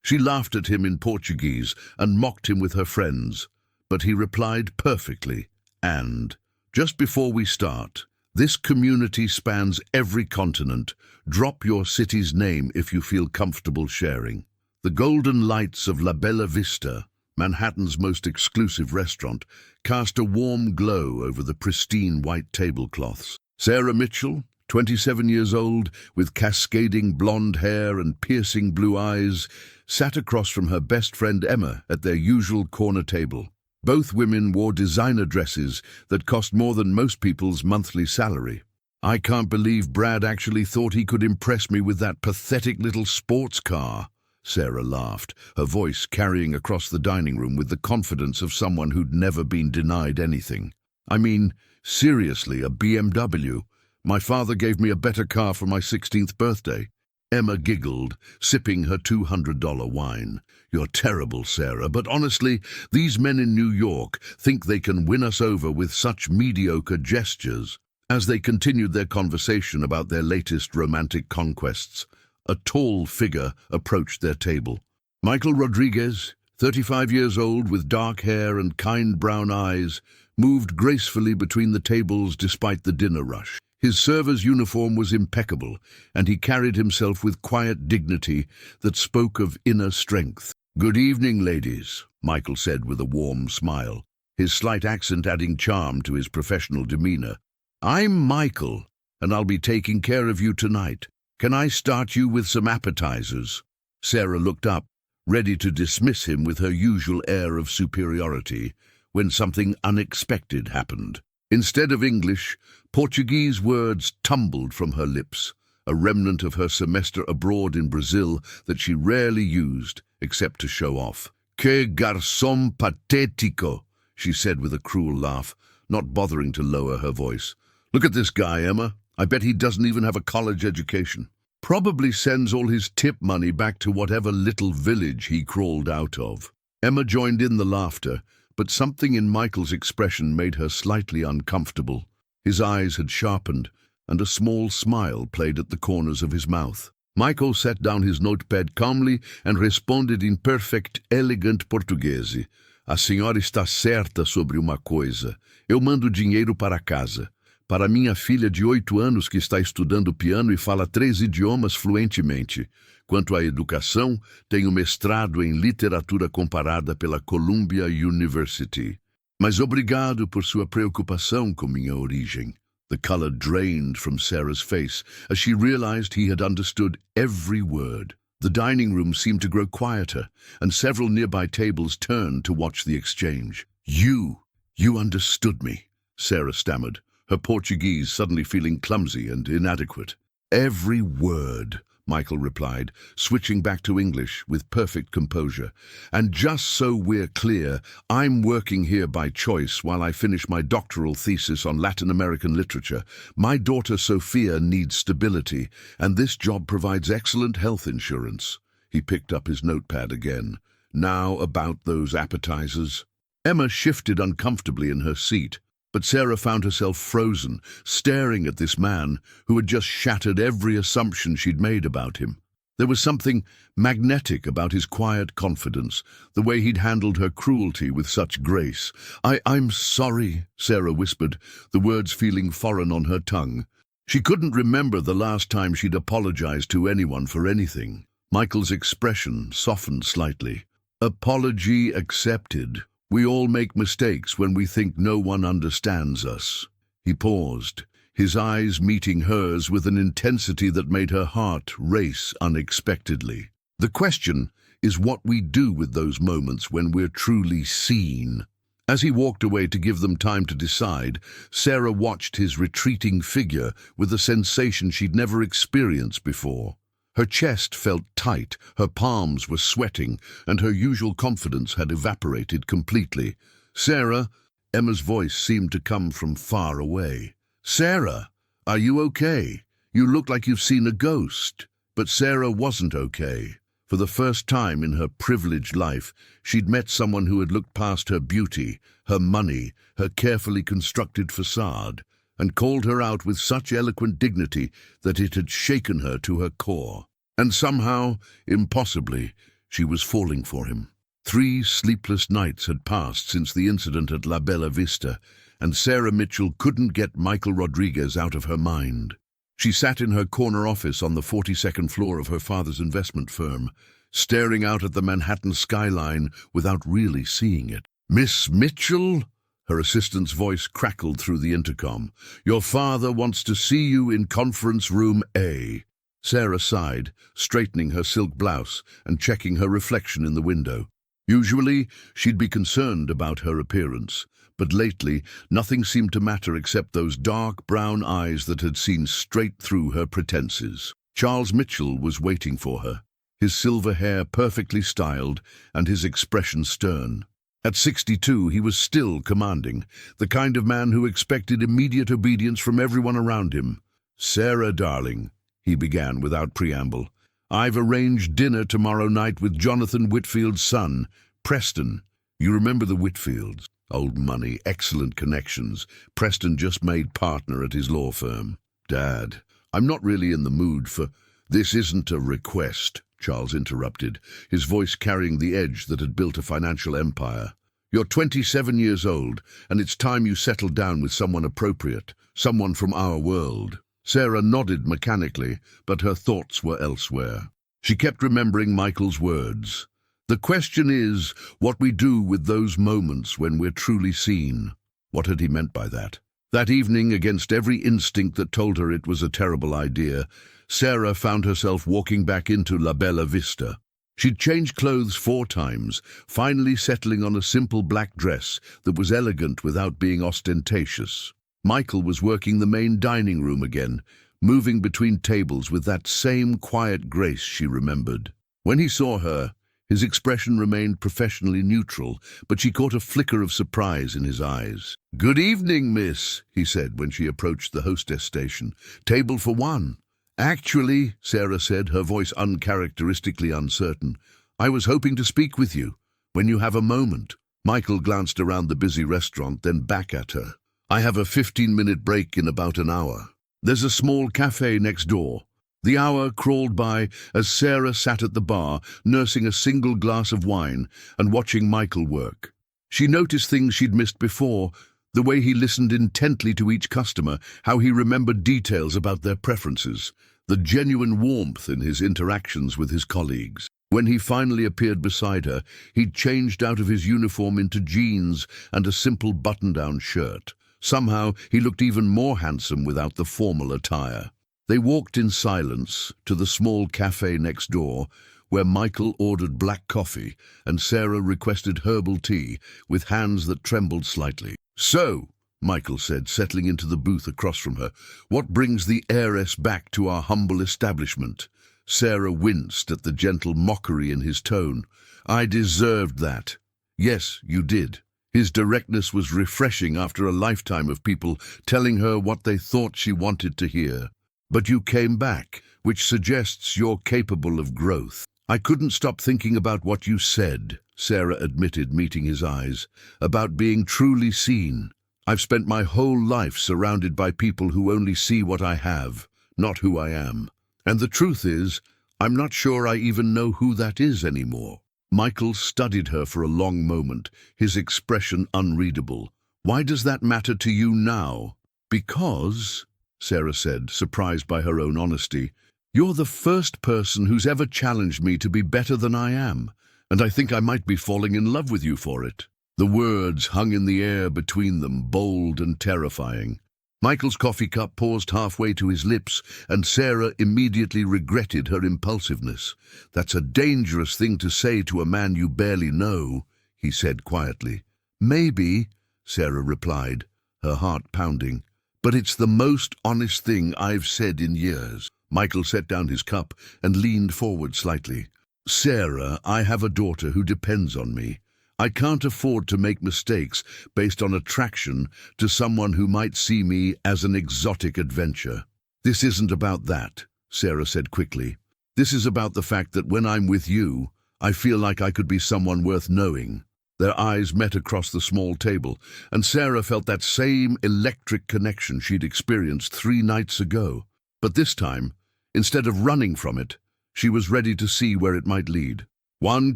She laughed at him in Portuguese and mocked him with her friends, but he replied perfectly. And, just before we start, this community spans every continent. Drop your city's name if you feel comfortable sharing. The golden lights of La Bella Vista, Manhattan's most exclusive restaurant, cast a warm glow over the pristine white tablecloths. Sarah Mitchell, 27 years old, with cascading blonde hair and piercing blue eyes, sat across from her best friend Emma at their usual corner table. Both women wore designer dresses that cost more than most people's monthly salary. "I can't believe Brad actually thought he could impress me with that pathetic little sports car," Sarah laughed, her voice carrying across the dining room with the confidence of someone who'd never been denied anything. "I mean, seriously, a BMW. My father gave me a better car for my 16th birthday." Emma giggled, sipping her $200 wine. "You're terrible, Sarah, but honestly, these men in New York think they can win us over with such mediocre gestures." As they continued their conversation about their latest romantic conquests, a tall figure approached their table. Michael Rodriguez, 35 years old with dark hair and kind brown eyes, moved gracefully between the tables despite the dinner rush. His server's uniform was impeccable, and he carried himself with quiet dignity that spoke of inner strength. "Good evening, ladies," Michael said with a warm smile, his slight accent adding charm to his professional demeanor. "I'm Michael, and I'll be taking care of you tonight. Can I start you with some appetizers?" Sarah looked up, ready to dismiss him with her usual air of superiority, when something unexpected happened. Instead of English, Portuguese words tumbled from her lips, a remnant of her semester abroad in Brazil that she rarely used, except to show off. "Que garçom patético," she said with a cruel laugh, not bothering to lower her voice. "Look at this guy, Emma. I bet he doesn't even have a college education. Probably sends all his tip money back to whatever little village he crawled out of." Emma joined in the laughter, but something in Michael's expression made her slightly uncomfortable. His eyes had sharpened, and a small smile played at the corners of his mouth. Michael set down his notepad calmly and responded in perfect, elegant Portuguese. "A senhora está certa sobre uma coisa. Eu mando dinheiro para casa. Para minha filha de 8 anos que está estudando piano e fala 3 idiomas fluentemente. Quanto à educação, tenho mestrado em literatura comparada pela Columbia University. Mas obrigado por sua preocupação com minha origem." The color drained from Sarah's face as she realized he had understood every word. The dining room seemed to grow quieter, and several nearby tables turned to watch the exchange. You understood me," Sarah stammered, her Portuguese suddenly feeling clumsy and inadequate. "Every word," Michael replied, switching back to English with perfect composure. "And just so we're clear, I'm working here by choice while I finish my doctoral thesis on Latin American literature. My daughter Sophia needs stability, and this job provides excellent health insurance." He picked up his notepad again. "Now about those appetizers." Emma shifted uncomfortably in her seat, but Sarah found herself frozen, staring at this man who had just shattered every assumption she'd made about him. There was something magnetic about his quiet confidence, the way he'd handled her cruelty with such grace. I'm sorry," Sarah whispered, the words feeling foreign on her tongue. She couldn't remember the last time she'd apologized to anyone for anything. Michael's expression softened slightly. "Apology accepted. We all make mistakes when we think no one understands us." He paused, his eyes meeting hers with an intensity that made her heart race unexpectedly. "The question is what we do with those moments when we're truly seen." As he walked away to give them time to decide, Sarah watched his retreating figure with a sensation she'd never experienced before. Her chest felt tight, her palms were sweating, and her usual confidence had evaporated completely. "Sarah," Emma's voice seemed to come from far away. "Sarah, are you okay? You look like you've seen a ghost." But Sarah wasn't okay. For the first time in her privileged life, she'd met someone who had looked past her beauty, her money, her carefully constructed facade, and called her out with such eloquent dignity that it had shaken her to her core. And somehow, impossibly, She was falling for him. 3 sleepless nights had passed since the incident at La Bella Vista, and Sarah Mitchell couldn't get Michael Rodriguez out of her mind. She sat in her corner office on the 42nd floor of her father's investment firm, staring out at the Manhattan skyline without really seeing it. "Miss Mitchell?" Her assistant's voice crackled through the intercom. "Your father wants to see you in conference room A." Sarah sighed, straightening her silk blouse and checking her reflection in the window. Usually, she'd be concerned about her appearance, but lately, nothing seemed to matter except those dark brown eyes that had seen straight through her pretenses. Charles Mitchell was waiting for her, his silver hair perfectly styled and his expression stern. At 62, he was still commanding, the kind of man who expected immediate obedience from everyone around him. "Sarah, darling," he began without preamble, "I've arranged dinner tomorrow night with Jonathan Whitfield's son, Preston. You remember the Whitfields? Old money, excellent connections. Preston just made partner at his law firm." "Dad, I'm not really in the mood for—" "This isn't a request," Charles interrupted, his voice carrying the edge that had built a financial empire. "You're 27 years old, and it's time you settled down with someone appropriate, someone from our world." Sarah nodded mechanically, but her thoughts were elsewhere. She kept remembering Michael's words. "The question is what we do with those moments when we're truly seen." What had he meant by that? That evening, against every instinct that told her it was a terrible idea, Sarah found herself walking back into La Bella Vista. She'd changed clothes 4 times, finally settling on a simple black dress that was elegant without being ostentatious. Michael was working the main dining room again, moving between tables with that same quiet grace she remembered. When he saw her, his expression remained professionally neutral, but she caught a flicker of surprise in his eyes. "Good evening, miss," he said when she approached the hostess station. "Table for 1. "Actually," Sarah said, her voice uncharacteristically uncertain, "I was hoping to speak with you, when you have a moment." Michael glanced around the busy restaurant, then back at her. "I have a 15-minute break in about an hour. There's a small cafe next door." The hour crawled by as Sarah sat at the bar, nursing a single glass of wine and watching Michael work. She noticed things she'd missed before, the way he listened intently to each customer, how he remembered details about their preferences, the genuine warmth in his interactions with his colleagues. When he finally appeared beside her, he'd changed out of his uniform into jeans and a simple button-down shirt. Somehow, he looked even more handsome without the formal attire. They walked in silence to the small cafe next door, where Michael ordered black coffee and Sarah requested herbal tea with hands that trembled slightly. "So," Michael said, settling into the booth across from her, "what brings the heiress back to our humble establishment?" Sarah winced at the gentle mockery in his tone. "I deserved that." "Yes, you did." His directness was refreshing after a lifetime of people telling her what they thought she wanted to hear. "But you came back, which suggests you're capable of growth." "I couldn't stop thinking about what you said," Sarah admitted, meeting his eyes, "about being truly seen. I've spent my whole life surrounded by people who only see what I have, not who I am. And the truth is, I'm not sure I even know who that is anymore." Michael studied her for a long moment, his expression unreadable. "Why does that matter to you now?" "Because," Sarah said, surprised by her own honesty, "you're the first person who's ever challenged me to be better than I am, and I think I might be falling in love with you for it." The words hung in the air between them, bold and terrifying. Michael's coffee cup paused halfway to his lips, and Sarah immediately regretted her impulsiveness. "That's a dangerous thing to say to a man you barely know," he said quietly. "Maybe," Sarah replied, her heart pounding, "but it's the most honest thing I've said in years." Michael set down his cup and leaned forward slightly. "Sarah, I have a daughter who depends on me. I can't afford to make mistakes based on attraction to someone who might see me as an exotic adventure." "This isn't about that," Sarah said quickly. "This is about the fact that when I'm with you, I feel like I could be someone worth knowing." Their eyes met across the small table, and Sarah felt that same electric connection she'd experienced 3 nights ago. But this time, instead of running from it, she was ready to see where it might lead. One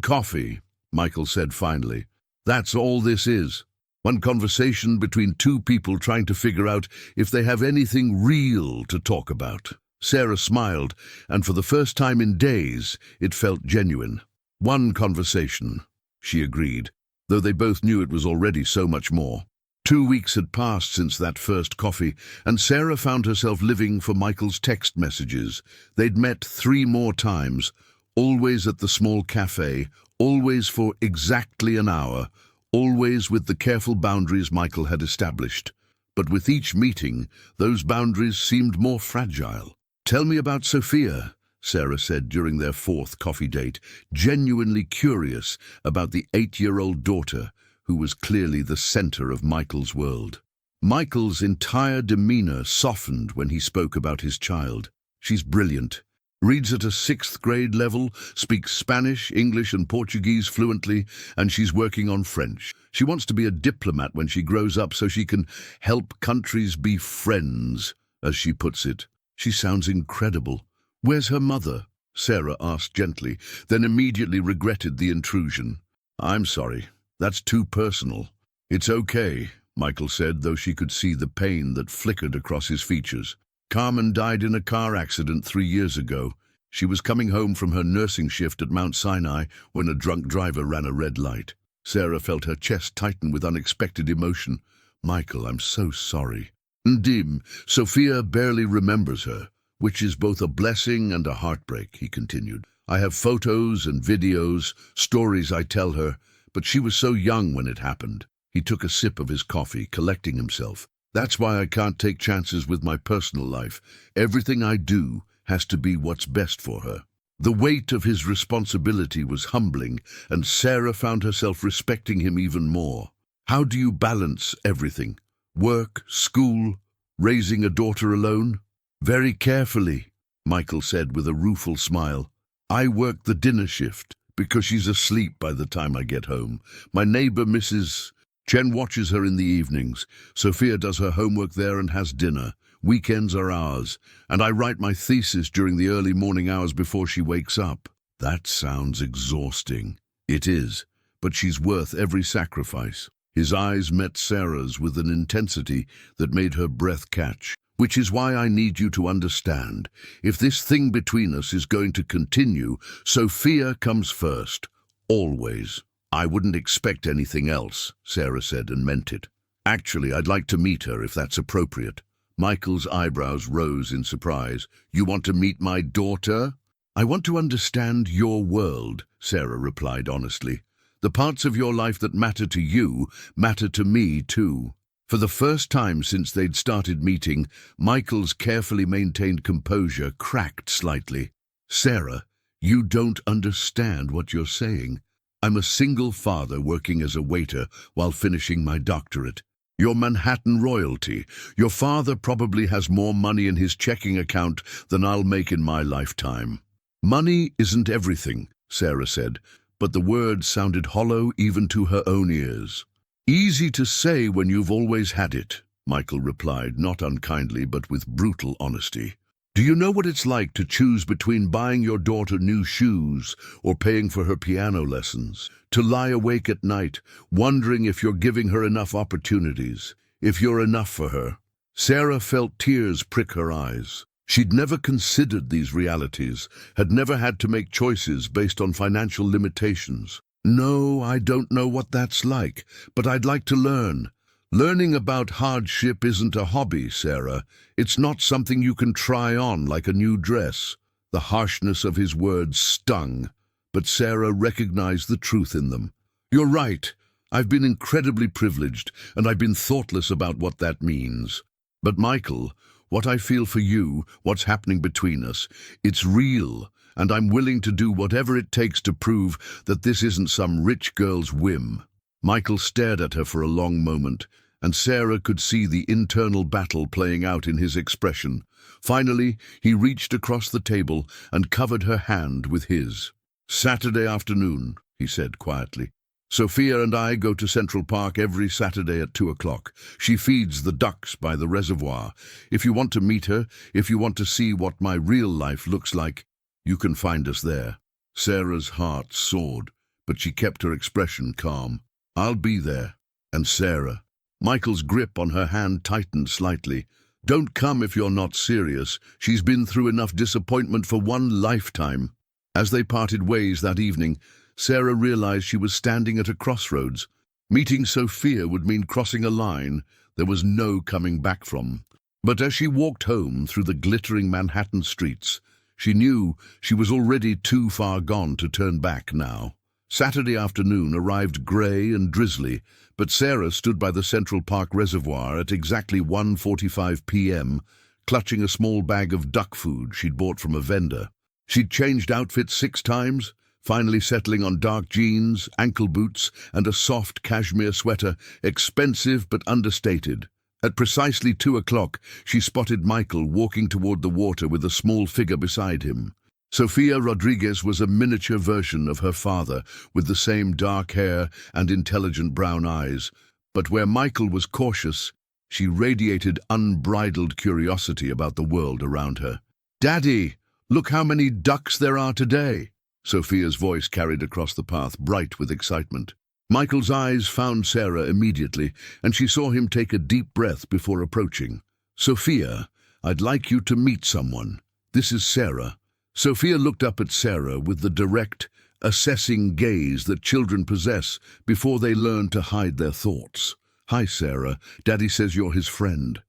coffee, Michael said finally. That's all this is. One conversation between two people trying to figure out if they have anything real to talk about. Sarah smiled, and for the first time in days, it felt genuine. One conversation, she agreed, though they both knew it was already so much more. 2 weeks had passed since that first coffee, and Sarah found herself living for Michael's text messages. They'd met 3 more times, always at the small cafe, always for exactly an hour, always with the careful boundaries Michael had established. But with each meeting, those boundaries seemed more fragile. "Tell me about Sophia," Sarah said during their 4th coffee date, genuinely curious about the 8-year-old daughter who was clearly the center of Michael's world. Michael's entire demeanor softened when he spoke about his child. "She's brilliant. Reads at a 6th grade level, speaks Spanish, English and Portuguese fluently, and she's working on French. She wants to be a diplomat when she grows up so she can help countries be friends, as she puts it. She sounds incredible. Where's her mother?" Sarah asked gently, then immediately regretted the intrusion. "I'm sorry. That's too personal." "It's okay," Michael said, though she could see the pain that flickered across his features. "Carmen died in a car accident 3 years ago. She was coming home from her nursing shift at Mount Sinai when a drunk driver ran a red light." Sarah felt her chest tighten with unexpected emotion. "Michael, I'm so sorry." "Ndim, Sophia barely remembers her, which is both a blessing and a heartbreak," he continued. "I have photos and videos, stories I tell her, but she was so young when it happened." He took a sip of his coffee, collecting himself. "That's why I can't take chances with my personal life. Everything I do has to be what's best for her." The weight of his responsibility was humbling, and Sarah found herself respecting him even more. "How do you balance everything? Work, school, raising a daughter alone?" "Very carefully," Michael said with a rueful smile. "I work the dinner shift because she's asleep by the time I get home. My neighbor, Mrs. Chen, watches her in the evenings. Sophia does her homework there and has dinner. Weekends are ours, and I write my thesis during the early morning hours before she wakes up." "That sounds exhausting." "It is, but she's worth every sacrifice." His eyes met Sarah's with an intensity that made her breath catch. "Which is why I need you to understand. If this thing between us is going to continue, Sophia comes first. Always." "I wouldn't expect anything else," Sarah said, and meant it. "Actually, I'd like to meet her if that's appropriate." Michael's eyebrows rose in surprise. "You want to meet my daughter?" "I want to understand your world," Sarah replied honestly. "The parts of your life that matter to you matter to me too." For the first time since they'd started meeting, Michael's carefully maintained composure cracked slightly. "Sarah, you don't understand what you're saying. I'm a single father working as a waiter while finishing my doctorate. You're Manhattan royalty. Your father probably has more money in his checking account than I'll make in my lifetime." "Money isn't everything," Sarah said, but the words sounded hollow even to her own ears. "Easy to say when you've always had it," Michael replied, not unkindly but with brutal honesty. "Do you know what it's like to choose between buying your daughter new shoes or paying for her piano lessons? To lie awake at night, wondering if you're giving her enough opportunities, if you're enough for her?" Sarah felt tears prick her eyes. She'd never considered these realities, had never had to make choices based on financial limitations. "No, I don't know what that's like, but I'd like to learn." "Learning about hardship isn't a hobby, Sarah. It's not something you can try on like a new dress." The harshness of his words stung, but Sarah recognized the truth in them. "You're right. I've been incredibly privileged, and I've been thoughtless about what that means. But Michael, what I feel for you, what's happening between us, it's real, and I'm willing to do whatever it takes to prove that this isn't some rich girl's whim." Michael stared at her for a long moment, and Sarah could see the internal battle playing out in his expression. Finally, he reached across the table and covered her hand with his. "Saturday afternoon," he said quietly. "Sophia and I go to Central Park every Saturday at 2 o'clock. She feeds the ducks by the reservoir. If you want to meet her, if you want to see what my real life looks like, you can find us there." Sarah's heart soared, but she kept her expression calm. "I'll be there." And Sarah? Michael's grip on her hand tightened slightly. "Don't come if you're not serious. She's been through enough disappointment for one lifetime." As they parted ways that evening, Sarah realized she was standing at a crossroads. Meeting Sophia would mean crossing a line there was no coming back from. But as she walked home through the glittering Manhattan streets, she knew she was already too far gone to turn back now. Saturday afternoon arrived grey and drizzly, but Sarah stood by the Central Park Reservoir at exactly 1:45 p.m., clutching a small bag of duck food she'd bought from a vendor. She'd changed outfits 6 times, finally settling on dark jeans, ankle boots, and a soft cashmere sweater, expensive but understated. At precisely 2 o'clock, she spotted Michael walking toward the water with a small figure beside him. Sofia Rodriguez was a miniature version of her father, with the same dark hair and intelligent brown eyes. But where Michael was cautious, she radiated unbridled curiosity about the world around her. "Daddy, look how many ducks there are today!" Sophia's voice carried across the path, bright with excitement. Michael's eyes found Sarah immediately, and she saw him take a deep breath before approaching. "Sophia, I'd like you to meet someone. This is Sarah." Sophia looked up at Sarah with the direct, assessing gaze that children possess before they learn to hide their thoughts. "Hi, Sarah. Daddy says you're his friend."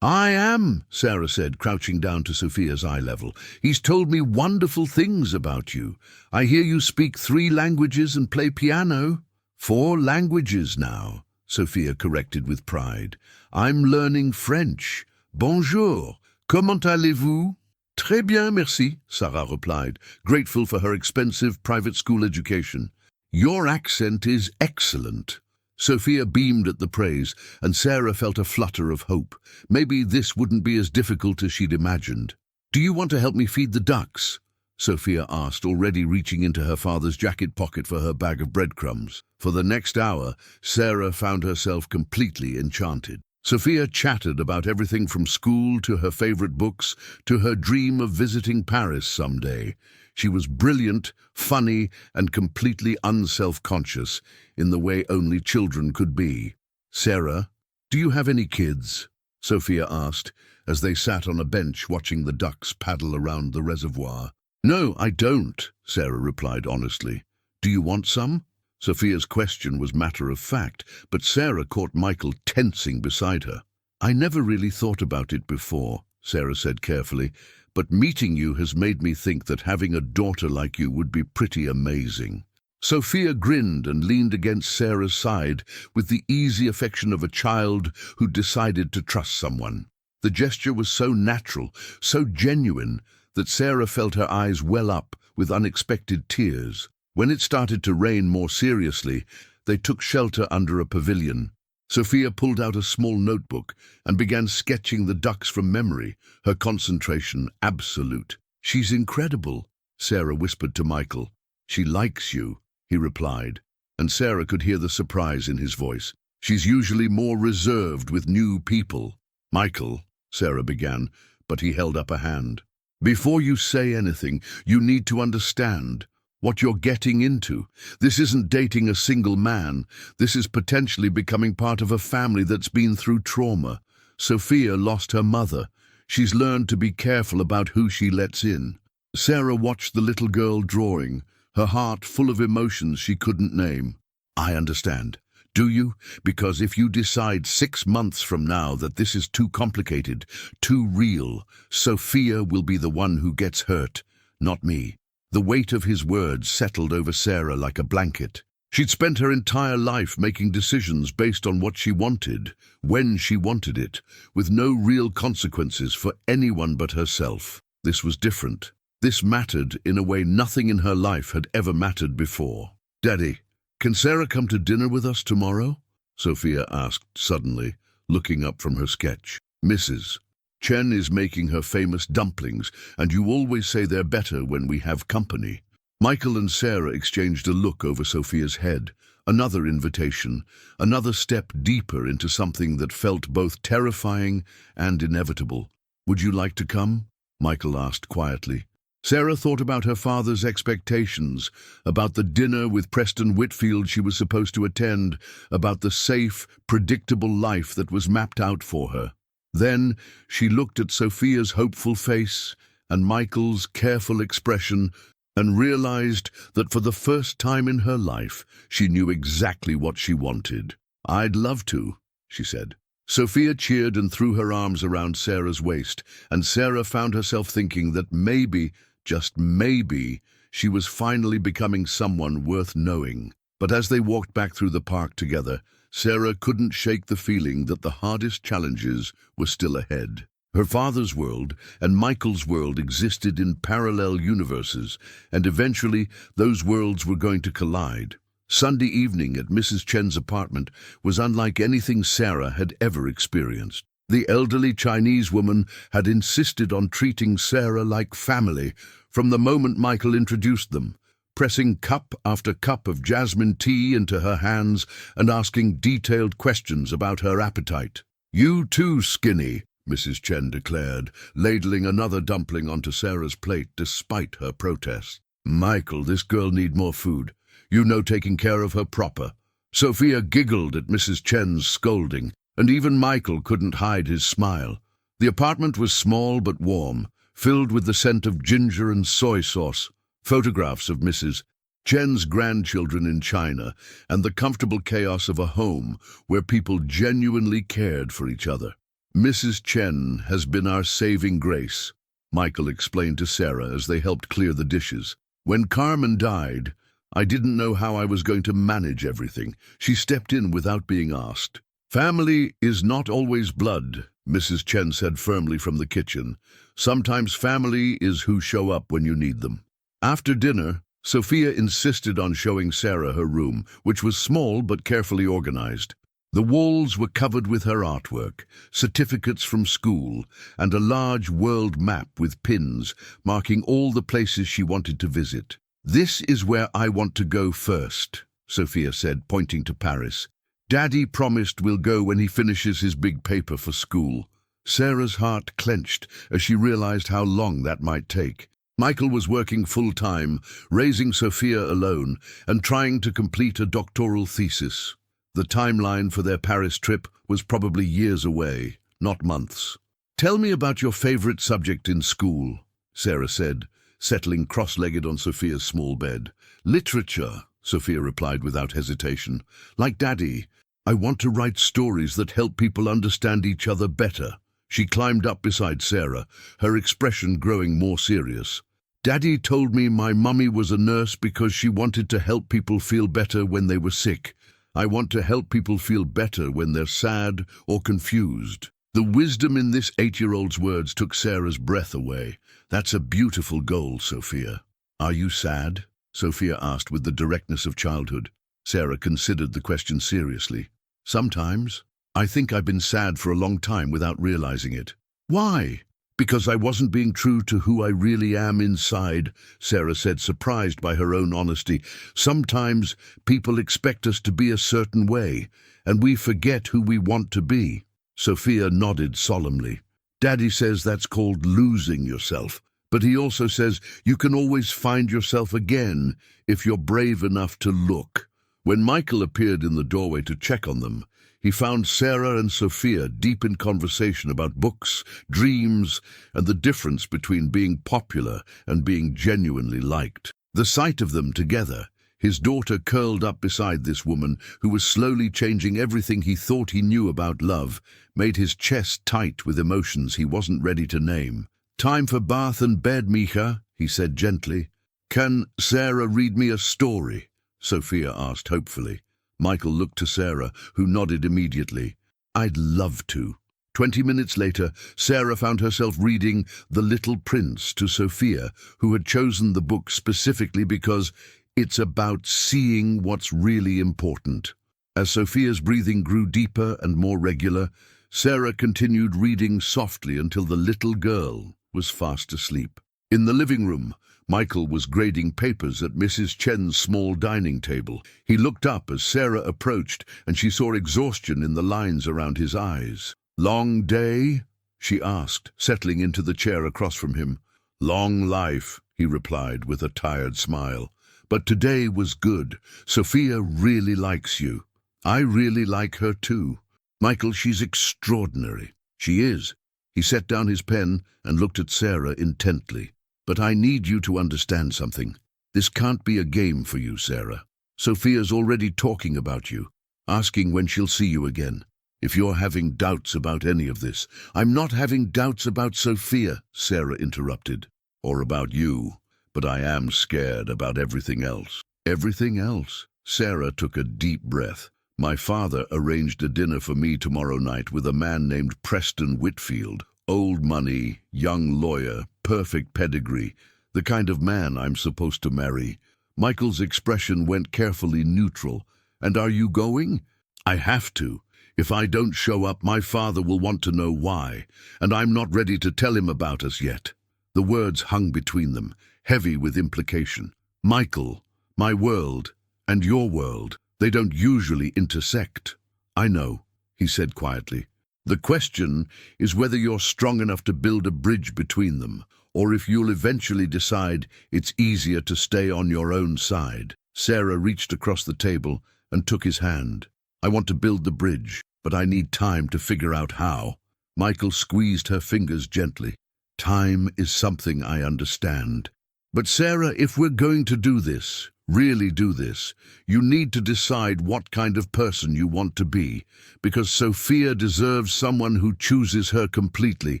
"I am," Sarah said, crouching down to Sophia's eye level. "He's told me wonderful things about you. I hear you speak 3 languages and play piano." "4 languages now," Sophia corrected with pride. "I'm learning French. Bonjour. Comment allez-vous?" "Très bien, merci," Sarah replied, grateful for her expensive private school education. "Your accent is excellent." Sophia beamed at the praise, and Sarah felt a flutter of hope. Maybe this wouldn't be as difficult as she'd imagined. "Do you want to help me feed the ducks?" Sophia asked, already reaching into her father's jacket pocket for her bag of breadcrumbs. For the next hour, Sarah found herself completely enchanted. Sophia chattered about everything from school to her favorite books to her dream of visiting Paris someday. She was brilliant, funny, and completely unself-conscious in the way only children could be. "Sarah, do you have any kids?" Sophia asked, as they sat on a bench watching the ducks paddle around the reservoir. "No, I don't," Sarah replied honestly. "Do you want some?" Sophia's question was matter of fact, but Sarah caught Michael tensing beside her. "I never really thought about it before," Sarah said carefully, "but meeting you has made me think that having a daughter like you would be pretty amazing." Sophia grinned and leaned against Sarah's side with the easy affection of a child who decided to trust someone. The gesture was so natural, so genuine, that Sarah felt her eyes well up with unexpected tears. When it started to rain more seriously, they took shelter under a pavilion. Sophia pulled out a small notebook and began sketching the ducks from memory, her concentration absolute. "She's incredible," Sarah whispered to Michael. "She likes you," he replied, and Sarah could hear the surprise in his voice. "She's usually more reserved with new people." "Michael," Sarah began, but he held up a hand. "Before you say anything, you need to understand what you're getting into. This isn't dating a single man. This is potentially becoming part of a family that's been through trauma. Sophia lost her mother. She's learned to be careful about who she lets in." Sarah watched the little girl drawing, her heart full of emotions she couldn't name. "I understand. Do you? Because if you decide 6 months from now that this is too complicated, too real, Sophia will be the one who gets hurt, not me." The weight of his words settled over Sarah like a blanket. She'd spent her entire life making decisions based on what she wanted, when she wanted it, with no real consequences for anyone but herself. This was different. This mattered in a way nothing in her life had ever mattered before. "Daddy, can Sarah come to dinner with us tomorrow?" Sophia asked suddenly, looking up from her sketch. "Mrs. Chen is making her famous dumplings, and you always say they're better when we have company." Michael and Sarah exchanged a look over Sophia's head. Another invitation, another step deeper into something that felt both terrifying and inevitable. "Would you like to come?" Michael asked quietly. Sarah thought about her father's expectations, about the dinner with Preston Whitfield she was supposed to attend, about the safe, predictable life that was mapped out for her. Then she looked at Sophia's hopeful face and Michael's careful expression and realized that for the first time in her life, she knew exactly what she wanted. "I'd love to," she said. Sophia cheered and threw her arms around Sarah's waist, and Sarah found herself thinking that maybe, just maybe, she was finally becoming someone worth knowing. But as they walked back through the park together, Sarah couldn't shake the feeling that the hardest challenges were still ahead. Her father's world and Michael's world existed in parallel universes, and eventually those worlds were going to collide. Sunday evening at Mrs. Chen's apartment was unlike anything Sarah had ever experienced. The elderly Chinese woman had insisted on treating Sarah like family from the moment Michael introduced them, pressing cup after cup of jasmine tea into her hands and asking detailed questions about her appetite. "You too, Skinny," Mrs. Chen declared, ladling another dumpling onto Sarah's plate despite her protest. "Michael, this girl need more food. You know taking care of her proper." Sophia giggled at Mrs. Chen's scolding, and even Michael couldn't hide his smile. The apartment was small but warm, filled with the scent of ginger and soy sauce, photographs of Mrs. Chen's grandchildren in China, and the comfortable chaos of a home where people genuinely cared for each other. "Mrs. Chen has been our saving grace," Michael explained to Sarah as they helped clear the dishes. "When Carmen died, I didn't know how I was going to manage everything. She stepped in without being asked." "Family is not always blood," Mrs. Chen said firmly from the kitchen. "Sometimes family is who show up when you need them." After dinner, Sophia insisted on showing Sarah her room, which was small but carefully organized. The walls were covered with her artwork, certificates from school, and a large world map with pins marking all the places she wanted to visit. "This is where I want to go first," Sophia said, pointing to Paris. "Daddy promised we'll go when he finishes his big paper for school." Sarah's heart clenched as she realized how long that might take. Michael was working full-time, raising Sophia alone, and trying to complete a doctoral thesis. The timeline for their Paris trip was probably years away, not months. "Tell me about your favorite subject in school," Sarah said, settling cross-legged on Sophia's small bed. "Literature," Sophia replied without hesitation. "Like Daddy, I want to write stories that help people understand each other better." She climbed up beside Sarah, her expression growing more serious. "Daddy told me my mummy was a nurse because she wanted to help people feel better when they were sick. I want to help people feel better when they're sad or confused." The wisdom in this 8-year-old's words took Sarah's breath away. "That's a beautiful goal, Sophia." "Are you sad?" Sophia asked with the directness of childhood. Sarah considered the question seriously. "Sometimes. I think I've been sad for a long time without realizing it." "Why?" "Because I wasn't being true to who I really am inside," Sarah said, surprised by her own honesty. "Sometimes people expect us to be a certain way, and we forget who we want to be." Sophia nodded solemnly. "Daddy says that's called losing yourself, but he also says you can always find yourself again if you're brave enough to look." When Michael appeared in the doorway to check on them, he found Sarah and Sophia deep in conversation about books, dreams, and the difference between being popular and being genuinely liked. The sight of them together, his daughter curled up beside this woman who was slowly changing everything he thought he knew about love, made his chest tight with emotions he wasn't ready to name. "Time for bath and bed, Mija," he said gently. "Can Sarah read me a story?" Sophia asked hopefully. Michael looked to Sarah, who nodded immediately. "I'd love to." 20 minutes later, Sarah found herself reading The Little Prince to Sophia, who had chosen the book specifically because it's about seeing what's really important. As Sophia's breathing grew deeper and more regular, Sarah continued reading softly until the little girl was fast asleep. In the living room, Michael was grading papers at Mrs. Chen's small dining table. He looked up as Sarah approached, and she saw exhaustion in the lines around his eyes. "Long day?" she asked, settling into the chair across from him. "Long life," he replied with a tired smile. But today was good. Sophia really likes you. I really like her too. Michael, she's extraordinary. She is. He set down his pen and looked at Sarah intently. But I need you to understand something. This can't be a game for you, Sarah. Sophia's already talking about you, asking when she'll see you again. If you're having doubts about any of this— I'm not having doubts about Sophia, Sarah interrupted, or about you, but I am scared about everything else. Everything else? Sarah took a deep breath. My father arranged a dinner for me tomorrow night with a man named Preston Whitfield. Old money, young lawyer, perfect pedigree, the kind of man I'm supposed to marry. Michael's expression went carefully neutral. And are you going? I have to. If I don't show up, my father will want to know why, and I'm not ready to tell him about us yet. The words hung between them, heavy with implication. Michael, my world, and your world, they don't usually intersect. I know, he said quietly. The question is whether you're strong enough to build a bridge between them, or if you'll eventually decide it's easier to stay on your own side. Sarah reached across the table and took his hand. I want to build the bridge, but I need time to figure out how. Michael squeezed her fingers gently. Time is something I understand. But Sarah, if we're going to do this, really do this, you need to decide what kind of person you want to be, because Sophia deserves someone who chooses her completely,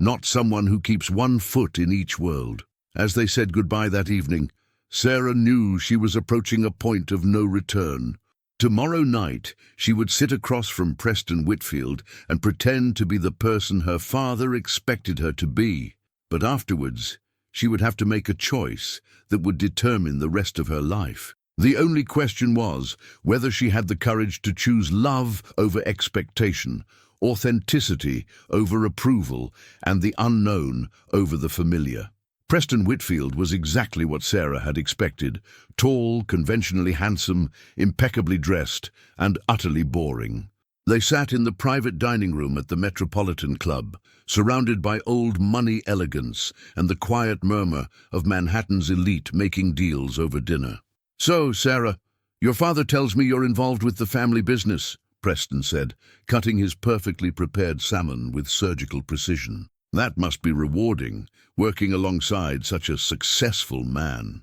not someone who keeps one foot in each world. As they said goodbye that evening, Sarah knew she was approaching a point of no return. Tomorrow night, she would sit across from Preston Whitfield and pretend to be the person her father expected her to be. But afterwards, she would have to make a choice that would determine the rest of her life. The only question was whether she had the courage to choose love over expectation, authenticity over approval, and the unknown over the familiar. Preston Whitfield was exactly what Sarah had expected: tall, conventionally handsome, impeccably dressed, and utterly boring. They sat in the private dining room at the Metropolitan Club, surrounded by old money elegance and the quiet murmur of Manhattan's elite making deals over dinner. So, Sarah, your father tells me you're involved with the family business, Preston said, cutting his perfectly prepared salmon with surgical precision. That must be rewarding, working alongside such a successful man.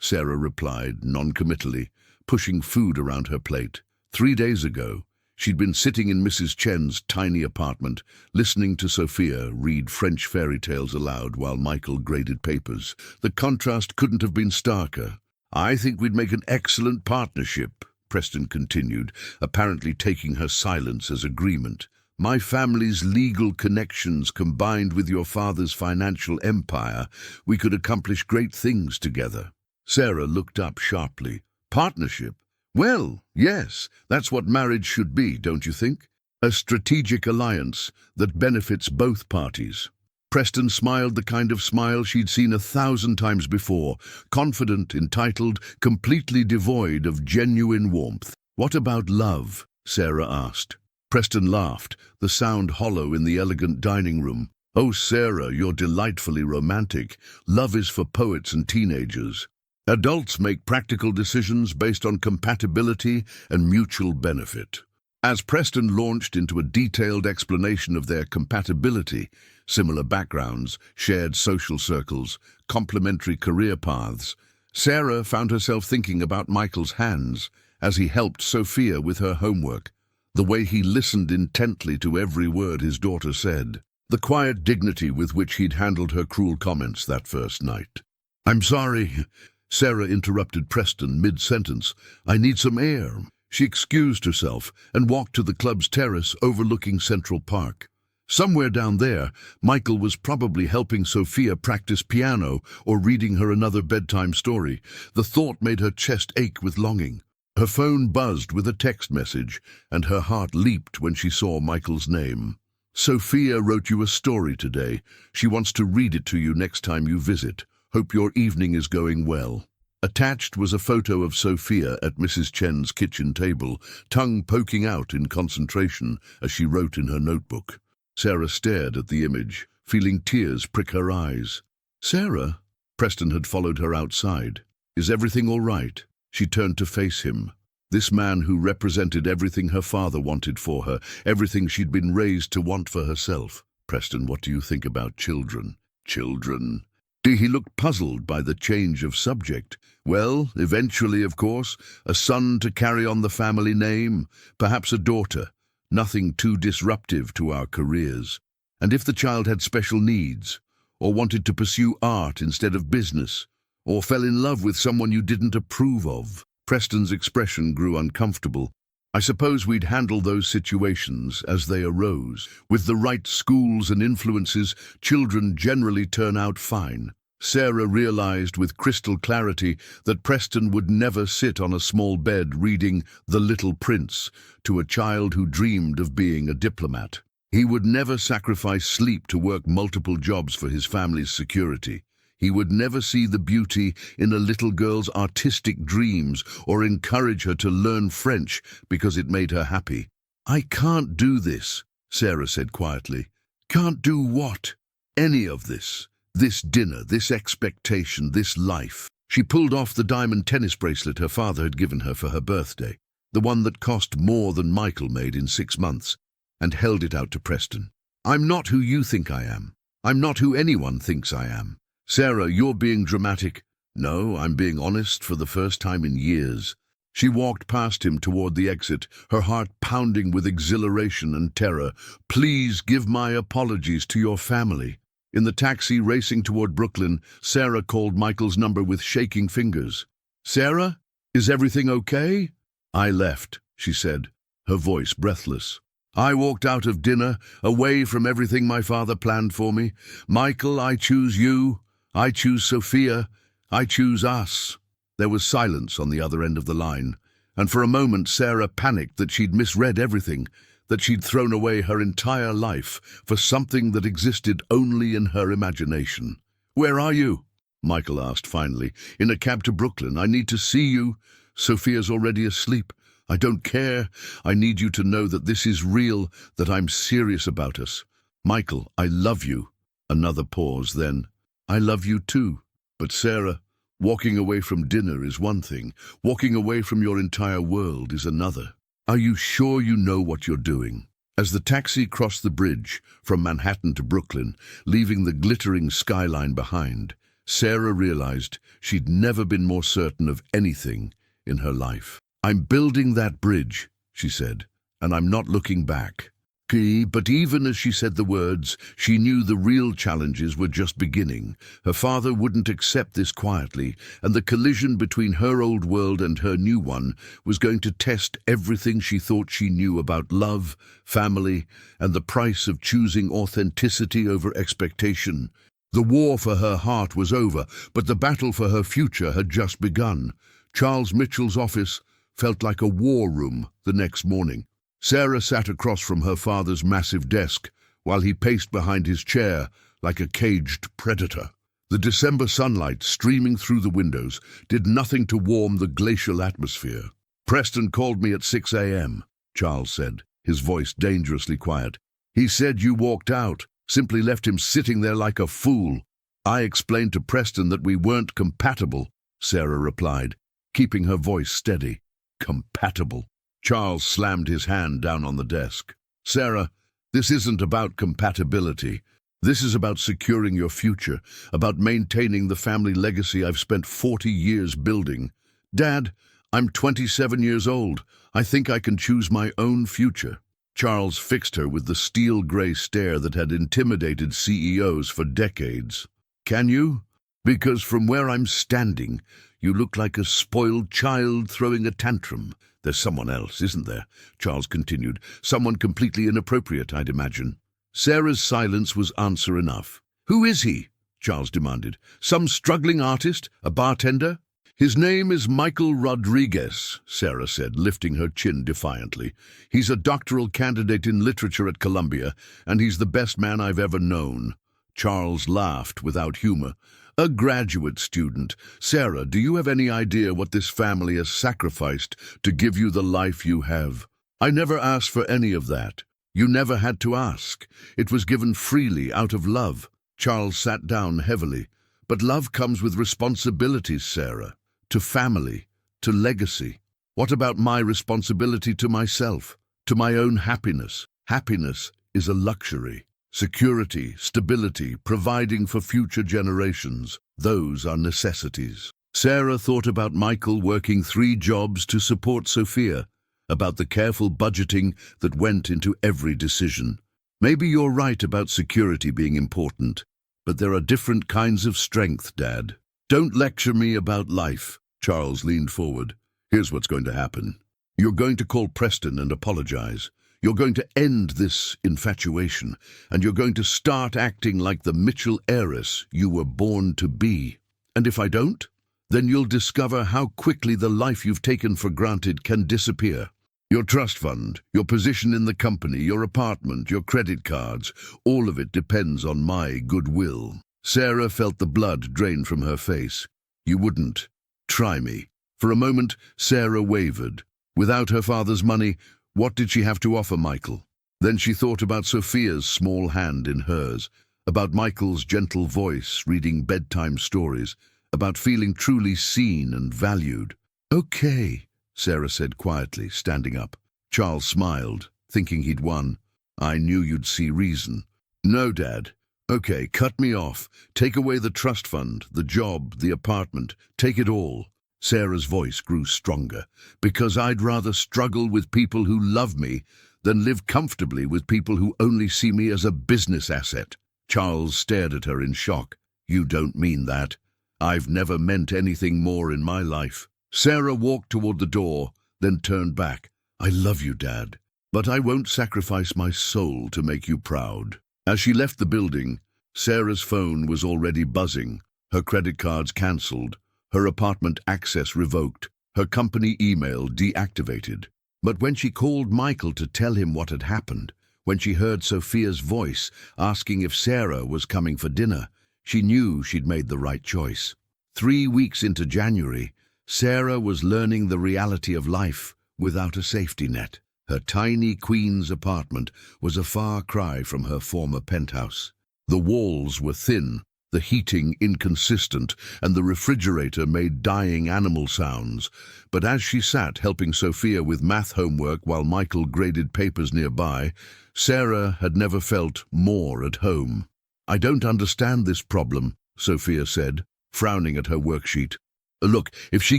Sarah replied noncommittally, pushing food around her plate. 3 days ago, she'd been sitting in Mrs. Chen's tiny apartment, listening to Sophia read French fairy tales aloud while Michael graded papers. The contrast couldn't have been starker. I think we'd make an excellent partnership, Preston continued, apparently taking her silence as agreement. My family's legal connections combined with your father's financial empire, we could accomplish great things together. Sarah looked up sharply. Partnership? Well, yes, that's what marriage should be, don't you think? A strategic alliance that benefits both parties. Preston smiled the kind of smile she'd seen 1,000 times before, confident, entitled, completely devoid of genuine warmth. What about love? Sarah asked. Preston laughed, the sound hollow in the elegant dining room. Oh, Sarah, you're delightfully romantic. Love is for poets and teenagers. Adults make practical decisions based on compatibility and mutual benefit. As Preston launched into a detailed explanation of their compatibility, similar backgrounds, shared social circles, complementary career paths, Sarah found herself thinking about Michael's hands as he helped Sophia with her homework, the way he listened intently to every word his daughter said, the quiet dignity with which he'd handled her cruel comments that first night. I'm sorry, Sarah interrupted Preston mid-sentence. I need some air. She excused herself and walked to the club's terrace overlooking Central Park. Somewhere down there, Michael was probably helping Sophia practice piano or reading her another bedtime story. The thought made her chest ache with longing. Her phone buzzed with a text message, and her heart leaped when she saw Michael's name. Sophia wrote you a story today. She wants to read it to you next time you visit. Hope your evening is going well. Attached was a photo of Sophia at Mrs. Chen's kitchen table, tongue poking out in concentration as she wrote in her notebook. Sarah stared at the image, feeling tears prick her eyes. Sarah, Preston had followed her outside. "Is everything all right?" She turned to face him. This man who represented everything her father wanted for her, everything she'd been raised to want for herself. "Preston, what do you think about children?" "Children?" He looked puzzled by the change of subject. "Well, eventually, of course, a son to carry on the family name, perhaps a daughter. Nothing too disruptive to our careers. And if the child had special needs, or wanted to pursue art instead of business, or fell in love with someone you didn't approve of." Preston's expression grew uncomfortable. "I suppose we'd handle those situations as they arose. With the right schools and influences, children generally turn out fine." Sarah realized with crystal clarity that Preston would never sit on a small bed reading The Little Prince to a child who dreamed of being a diplomat. He would never sacrifice sleep to work multiple jobs for his family's security. He would never see the beauty in a little girl's artistic dreams or encourage her to learn French because it made her happy. "I can't do this," Sarah said quietly. "Can't do what?" "Any of this. This dinner, this expectation, this life." She pulled off the diamond tennis bracelet her father had given her for her birthday, the one that cost more than Michael made in 6 months, and held it out to Preston. "I'm not who you think I am. I'm not who anyone thinks I am." "Sarah, you're being dramatic." "No, I'm being honest for the first time in years." She walked past him toward the exit, her heart pounding with exhilaration and terror. "Please give my apologies to your family." In the taxi racing toward Brooklyn, Sarah called Michael's number with shaking fingers. "Sarah, is everything okay?" "I left," she said, her voice breathless. "I walked out of dinner, away from everything my father planned for me. Michael, I choose you. I choose Sophia. I choose us." There was silence on the other end of the line, and for a moment Sarah panicked that she'd misread everything, that she'd thrown away her entire life for something that existed only in her imagination. "Where are you?" Michael asked finally. "In a cab to Brooklyn. I need to see you." "Sophia's already asleep." "I don't care. I need you to know that this is real, that I'm serious about us." "Michael, I love you." Another pause, then, "I love you too." "But Sarah, walking away from dinner is one thing. Walking away from your entire world is another. Are you sure you know what you're doing?" As the taxi crossed the bridge from Manhattan to Brooklyn, leaving the glittering skyline behind, Sarah realized she'd never been more certain of anything in her life. "I'm building that bridge," she said, "and I'm not looking back." But even as she said the words, she knew the real challenges were just beginning. Her father wouldn't accept this quietly, and the collision between her old world and her new one was going to test everything she thought she knew about love, family, and the price of choosing authenticity over expectation. The war for her heart was over, but the battle for her future had just begun. Charles Mitchell's office felt like a war room the next morning. Sarah sat across from her father's massive desk, while he paced behind his chair like a caged predator. The December sunlight streaming through the windows did nothing to warm the glacial atmosphere. "Preston called me at 6 a.m., Charles said, his voice dangerously quiet. "He said you walked out, simply left him sitting there like a fool." "I explained to Preston that we weren't compatible," Sarah replied, keeping her voice steady. "Compatible." Charles slammed his hand down on the desk. "Sarah, this isn't about compatibility. This is about securing your future, about maintaining the family legacy I've spent 40 years building. Dad, I'm 27 years old. I think I can choose my own future." Charles fixed her with the steel-gray stare that had intimidated CEOs for decades. "Can you? Because from where I'm standing, you look like a spoiled child throwing a tantrum." "There's someone else, isn't there?" Charles continued. "Someone completely inappropriate, I'd imagine." Sarah's silence was answer enough. "Who is he?" Charles demanded. "Some struggling artist? A bartender?" "His name is Michael Rodriguez," Sarah said, lifting her chin defiantly. "He's a doctoral candidate in literature at Columbia, and he's the best man I've ever known." Charles laughed without humor. "A graduate student. Sarah, do you have any idea what this family has sacrificed to give you the life you have? I never asked for any of that. You never had to ask. It was given freely out of love." Charles sat down heavily. But love comes with responsibilities, Sarah. To family, to legacy. What about my responsibility to myself, to my own happiness? Happiness is a luxury. Security, stability, providing for future generations, those are necessities. Sarah thought about Michael working 3 jobs to support Sophia, about the careful budgeting that went into every decision. Maybe you're right about security being important, but there are different kinds of strength, Dad. Don't lecture me about life. Charles leaned forward. Here's what's going to happen. You're going to call Preston and apologize. You're going to end this infatuation, and you're going to start acting like the Mitchell heiress you were born to be. And if I don't, then you'll discover how quickly the life you've taken for granted can disappear. Your trust fund, your position in the company, your apartment, your credit cards, all of it depends on my goodwill. Sarah felt the blood drain from her face. You wouldn't. Try me. For a moment, Sarah wavered. Without her father's money, what did she have to offer Michael? Then she thought about Sophia's small hand in hers, about Michael's gentle voice reading bedtime stories, about feeling truly seen and valued. Okay, Sarah said quietly, standing up. Charles smiled, thinking he'd won. I knew you'd see reason. No, Dad. Okay, cut me off. Take away the trust fund, the job, the apartment. Take it all. Sarah's voice grew stronger. Because I'd rather struggle with people who love me than live comfortably with people who only see me as a business asset. Charles stared at her in shock. You don't mean that. I've never meant anything more in my life. Sarah walked toward the door, then turned back. I love you, Dad, but I won't sacrifice my soul to make you proud. As she left the building, Sarah's phone was already buzzing, her credit cards cancelled, her apartment access revoked, her company email deactivated. But when she called Michael to tell him what had happened, when she heard Sophia's voice asking if Sarah was coming for dinner, she knew she'd made the right choice. 3 weeks into January, Sarah was learning the reality of life without a safety net. Her tiny Queens apartment was a far cry from her former penthouse. The walls were thin, the heating inconsistent, and the refrigerator made dying animal sounds. But as she sat helping Sophia with math homework while Michael graded papers nearby, Sarah had never felt more at home. I don't understand this problem, Sophia said, frowning at her worksheet. Look, if she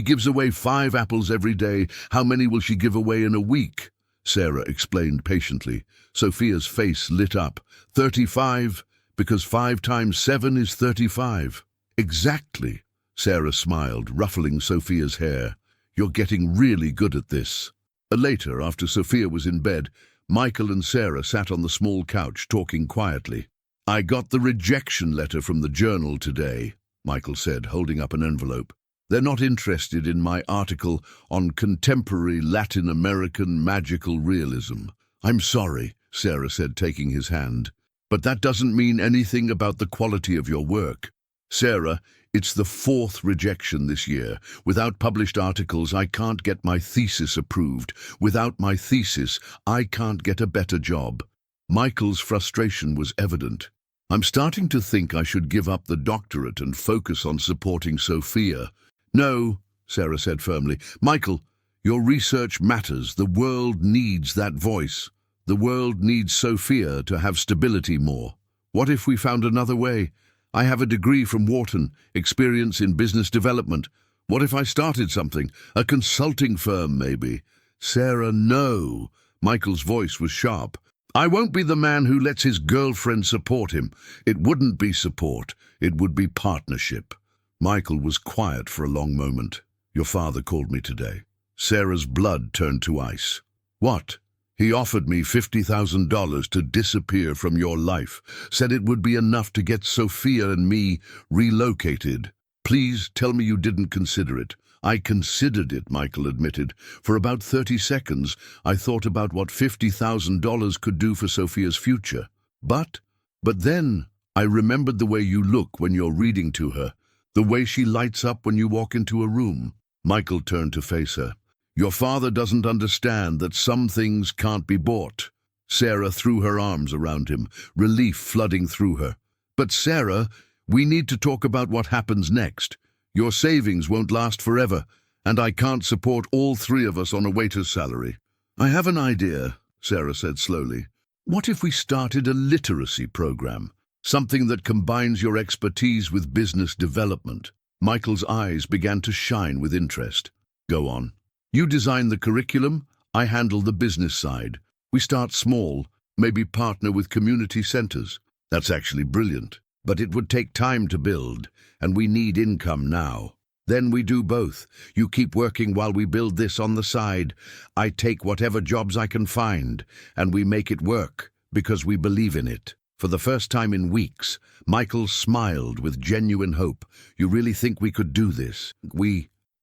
gives away 5 apples every day, how many will she give away in a week? Sarah explained patiently. Sophia's face lit up. 35, because 5 times 7 is 35. Exactly, Sarah smiled, ruffling Sophia's hair. You're getting really good at this. Later, after Sophia was in bed, Michael and Sarah sat on the small couch talking quietly. I got the rejection letter from the Journal today, Michael said, holding up an envelope. They're not interested in my article on contemporary Latin American magical realism. I'm sorry, Sarah said, taking his hand, but that doesn't mean anything about the quality of your work. Sarah, it's the 4th rejection this year. Without published articles, I can't get my thesis approved. Without my thesis, I can't get a better job. Michael's frustration was evident. I'm starting to think I should give up the doctorate and focus on supporting Sophia. No, Sarah said firmly. Michael, your research matters. The world needs that voice. The world needs Sophia to have stability more. What if we found another way? I have a degree from Wharton, experience in business development. What if I started something? A consulting firm, maybe? Sarah, no. Michael's voice was sharp. I won't be the man who lets his girlfriend support him. It wouldn't be support. It would be partnership. Michael was quiet for a long moment. Your father called me today. Sarah's blood turned to ice. What? He offered me $50,000 to disappear from your life, said it would be enough to get Sophia and me relocated. Please tell me you didn't consider it. I considered it, Michael admitted. For about 30 seconds, I thought about what $50,000 could do for Sophia's future. But then I remembered the way you look when you're reading to her, the way she lights up when you walk into a room. Michael turned to face her. Your father doesn't understand that some things can't be bought. Sarah threw her arms around him, relief flooding through her. But Sarah, We need to talk about what happens next. Your savings won't last forever, and I can't support all three of us on a waiter's salary. I have an idea, Sarah said slowly. What if we started a literacy program? Something that combines your expertise with business development. Michael's eyes began to shine with interest. Go on. You design the curriculum, I handle the business side. We start small, maybe partner with community centers. That's actually brilliant. But it would take time to build, and we need income now. Then we do both. You keep working while we build this on the side. I take whatever jobs I can find, and we make it work, because we believe in it. For the first time in weeks, Michael smiled with genuine hope. You really think we could do this?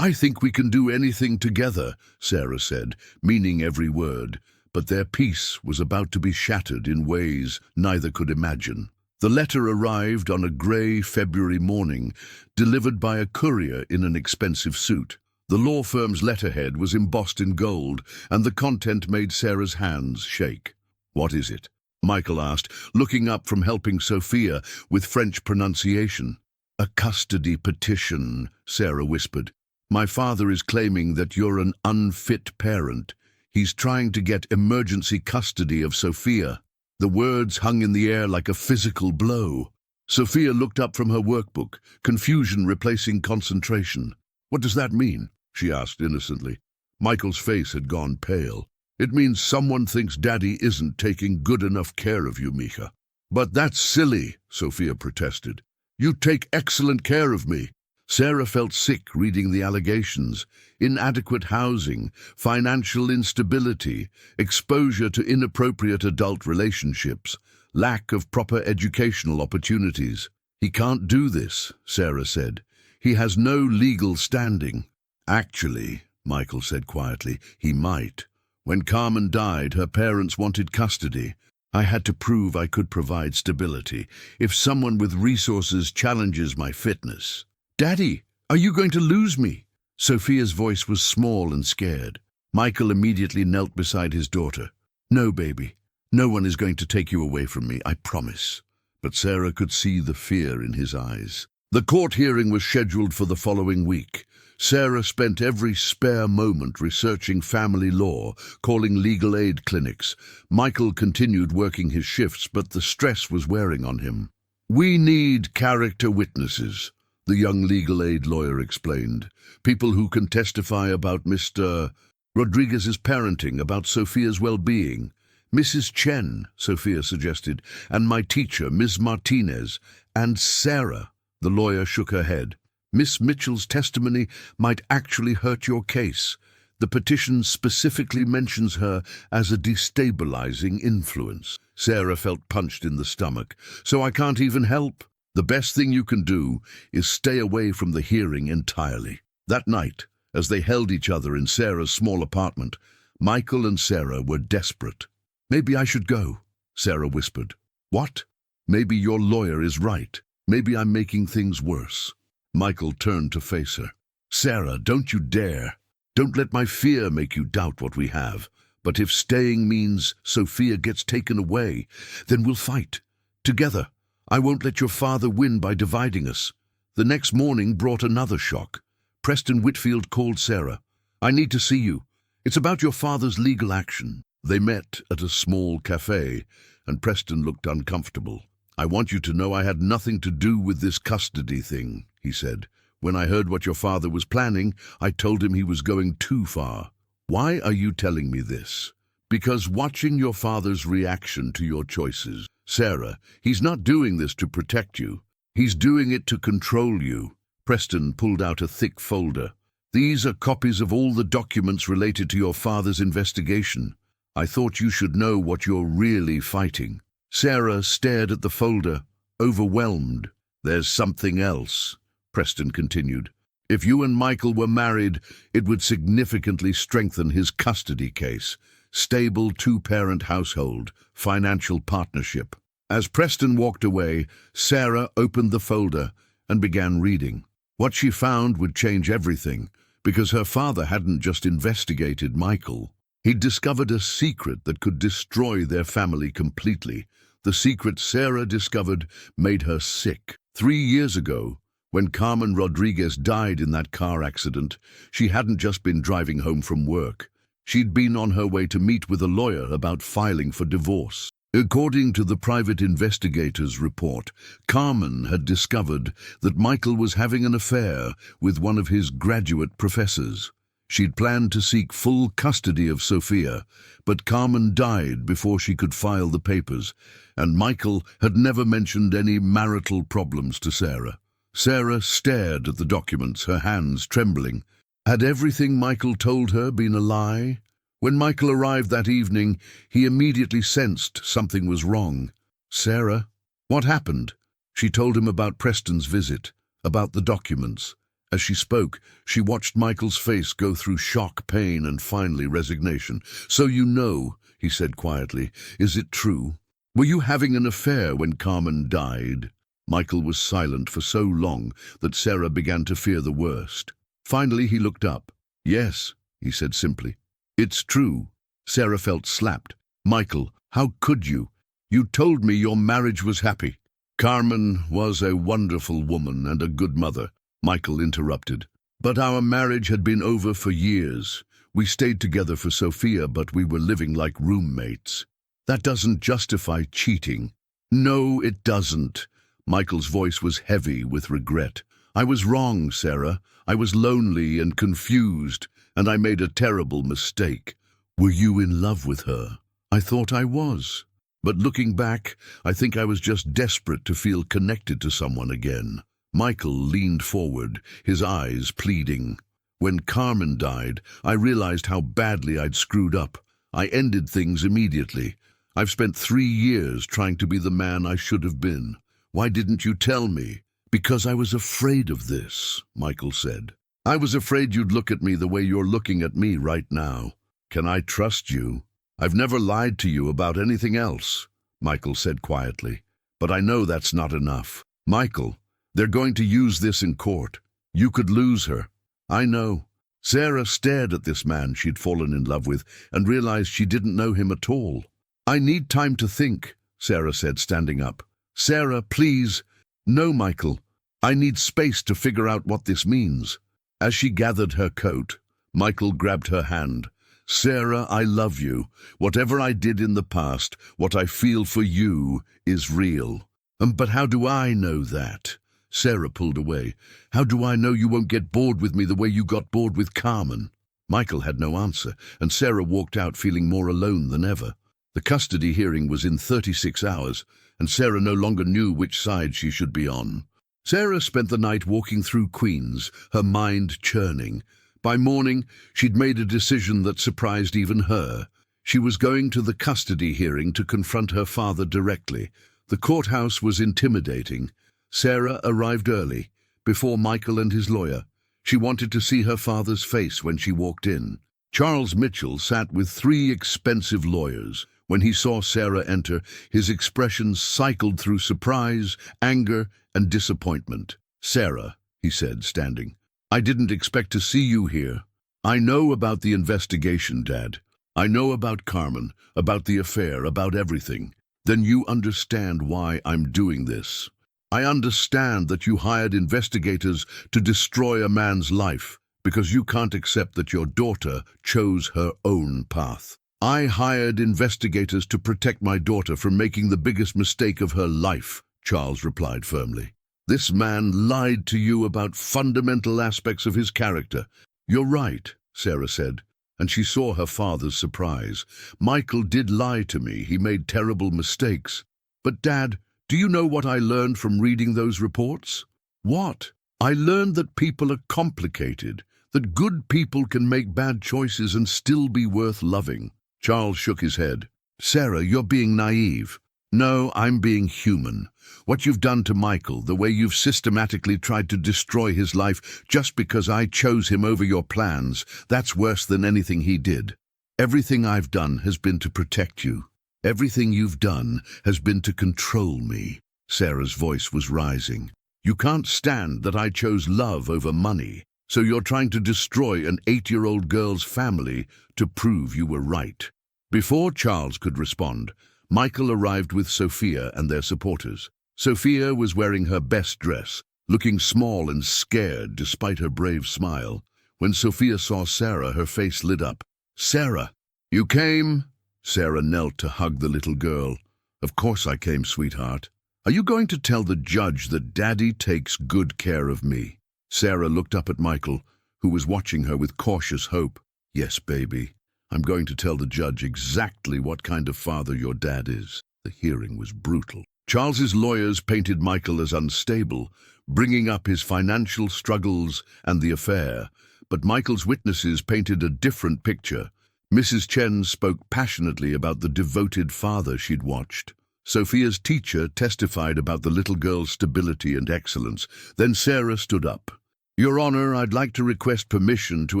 I think we can do anything together, Sarah said, meaning every word. But their peace was about to be shattered in ways neither could imagine. The letter arrived on a grey February morning, delivered by a courier in an expensive suit. The law firm's letterhead was embossed in gold, and the content made Sarah's hands shake. What is it? Michael asked, looking up from helping Sophia with French pronunciation. A custody petition, Sarah whispered. My father is claiming that you're an unfit parent. He's trying to get emergency custody of Sophia. The words hung in the air like a physical blow. Sophia looked up from her workbook, confusion replacing concentration. What does that mean? She asked innocently. Michael's face had gone pale. It means someone thinks Daddy isn't taking good enough care of you, Mika. But that's silly, Sophia protested. You take excellent care of me. Sarah felt sick reading the allegations. Inadequate housing, financial instability, exposure to inappropriate adult relationships, lack of proper educational opportunities. He can't do this, Sarah said. He has no legal standing. Actually, Michael said quietly, he might. When Carmen died, her parents wanted custody. I had to prove I could provide stability. If someone with resources challenges my fitness. Daddy, are you going to lose me? Sophia's voice was small and scared. Michael immediately knelt beside his daughter. No, baby. No one is going to take you away from me, I promise. But Sarah could see the fear in his eyes. The court hearing was scheduled for the following week. Sarah spent every spare moment researching family law, calling legal aid clinics. Michael continued working his shifts, but the stress was wearing on him. We need character witnesses, the young legal aid lawyer explained. People who can testify about Mr. Rodriguez's parenting, about Sophia's well-being. Mrs. Chen, Sophia suggested, and my teacher, Ms. Martinez, and Sarah. The lawyer shook her head. Miss Mitchell's testimony might actually hurt your case. The petition specifically mentions her as a destabilizing influence. Sarah felt punched in the stomach. So I can't even help. The best thing you can do is stay away from the hearing entirely. That night, as they held each other in Sarah's small apartment, Michael and Sarah were desperate. Maybe I should go, Sarah whispered. What? Maybe your lawyer is right. Maybe I'm making things worse. Michael turned to face her. Sarah, don't you dare. Don't let my fear make you doubt what we have. But if staying means Sophia gets taken away, then we'll fight. Together. I won't let your father win by dividing us. The next morning brought another shock. Preston Whitfield called Sarah. I need to see you. It's about your father's legal action. They met at a small cafe, and Preston looked uncomfortable. I want you to know I had nothing to do with this custody thing, he said. When I heard what your father was planning, I told him he was going too far. Why are you telling me this? Because watching your father's reaction to your choices. Sarah, he's not doing this to protect you. He's doing it to control you. Preston pulled out a thick folder. These are copies of all the documents related to your father's investigation. I thought you should know what you're really fighting. Sarah stared at the folder, overwhelmed. There's something else, Preston continued. If you and Michael were married, it would significantly strengthen his custody case. Stable two-parent household, financial partnership. As Preston walked away, Sarah opened the folder and began reading. What she found would change everything, because her father hadn't just investigated Michael. He'd discovered a secret that could destroy their family completely. The secret Sarah discovered made her sick. 3 years ago, when Carmen Rodriguez died in that car accident, she hadn't just been driving home from work. She'd been on her way to meet with a lawyer about filing for divorce. According to the private investigator's report, Carmen had discovered that Michael was having an affair with one of his graduate professors. She'd planned to seek full custody of Sophia, but Carmen died before she could file the papers, and Michael had never mentioned any marital problems to Sarah. Sarah stared at the documents, her hands trembling. Had everything Michael told her been a lie? When Michael arrived that evening, he immediately sensed something was wrong. "Sarah, what happened?" She told him about Preston's visit, about the documents. As she spoke, she watched Michael's face go through shock, pain, and finally resignation. "So you know," he said quietly. "Is it true? Were you having an affair when Carmen died?" Michael was silent for so long that Sarah began to fear the worst. Finally, he looked up. "Yes," he said simply. "It's true." Sarah felt slapped. "Michael, how could you? You told me your marriage was happy." "Carmen was a wonderful woman and a good mother," Michael interrupted. "But our marriage had been over for years. We stayed together for Sophia, but we were living like roommates. That doesn't justify cheating." "No, it doesn't." Michael's voice was heavy with regret. "I was wrong, Sarah. I was lonely and confused, and I made a terrible mistake." "Were you in love with her?" "I thought I was. But looking back, I think I was just desperate to feel connected to someone again." Michael leaned forward, his eyes pleading. "When Carmen died, I realized how badly I'd screwed up. I ended things immediately. I've spent 3 years trying to be the man I should have been. Why didn't you tell me?" "Because I was afraid of this," Michael said. "I was afraid you'd look at me the way you're looking at me right now." "Can I trust you?" "I've never lied to you about anything else," Michael said quietly. "But I know that's not enough." "Michael, they're going to use this in court. You could lose her." "I know." Sarah stared at this man she'd fallen in love with and realized she didn't know him at all. "I need time to think," Sarah said, standing up. "Sarah, please." "No, Michael. I need space to figure out what this means." As she gathered her coat, Michael grabbed her hand. "Sarah, I love you. Whatever I did in the past, what I feel for you is real." But how do I know that?" Sarah pulled away. "How do I know you won't get bored with me the way you got bored with Carmen?" Michael had no answer, and Sarah walked out feeling more alone than ever. The custody hearing was in 36 hours, and Sarah no longer knew which side she should be on. Sarah spent the night walking through Queens, her mind churning. By morning, she'd made a decision that surprised even her. She was going to the custody hearing to confront her father directly. The courthouse was intimidating. Sarah arrived early, before Michael and his lawyer. She wanted to see her father's face when she walked in. Charles Mitchell sat with 3 expensive lawyers. When he saw Sarah enter, his expressions cycled through surprise, anger, and disappointment. "Sarah," he said, standing, "I didn't expect to see you here. I know about the investigation, Dad. I know about Carmen, about the affair, about everything. Then you understand why I'm doing this. I understand that you hired investigators to destroy a man's life because you can't accept that your daughter chose her own path. I hired investigators to protect my daughter from making the biggest mistake of her life," Charles replied firmly. "This man lied to you about fundamental aspects of his character." "You're right," Sarah said, and she saw her father's surprise. "Michael did lie to me. He made terrible mistakes. But, Dad, do you know what I learned from reading those reports?" "What?" "I learned that people are complicated, that good people can make bad choices and still be worth loving." Charles shook his head. "Sarah, you're being naive." "No, I'm being human. What you've done to Michael, the way you've systematically tried to destroy his life just because I chose him over your plans, that's worse than anything he did. Everything I've done has been to protect you. Everything you've done has been to control me." Sarah's voice was rising. "You can't stand that I chose love over money, so you're trying to destroy an 8-year-old girl's family to prove you were right." Before Charles could respond, Michael arrived with Sophia and their supporters. Sophia was wearing her best dress, looking small and scared despite her brave smile. When Sophia saw Sarah, her face lit up. "Sarah, you came?" Sarah knelt to hug the little girl. "Of course I came, sweetheart. Are you going to tell the judge that Daddy takes good care of me?" Sarah looked up at Michael, who was watching her with cautious hope. "Yes, baby. I'm going to tell the judge exactly what kind of father your dad is." The hearing was brutal. Charles's lawyers painted Michael as unstable, bringing up his financial struggles and the affair. But Michael's witnesses painted a different picture. Mrs. Chen spoke passionately about the devoted father she'd watched. Sophia's teacher testified about the little girl's stability and excellence. Then Sarah stood up. "Your Honor, I'd like to request permission to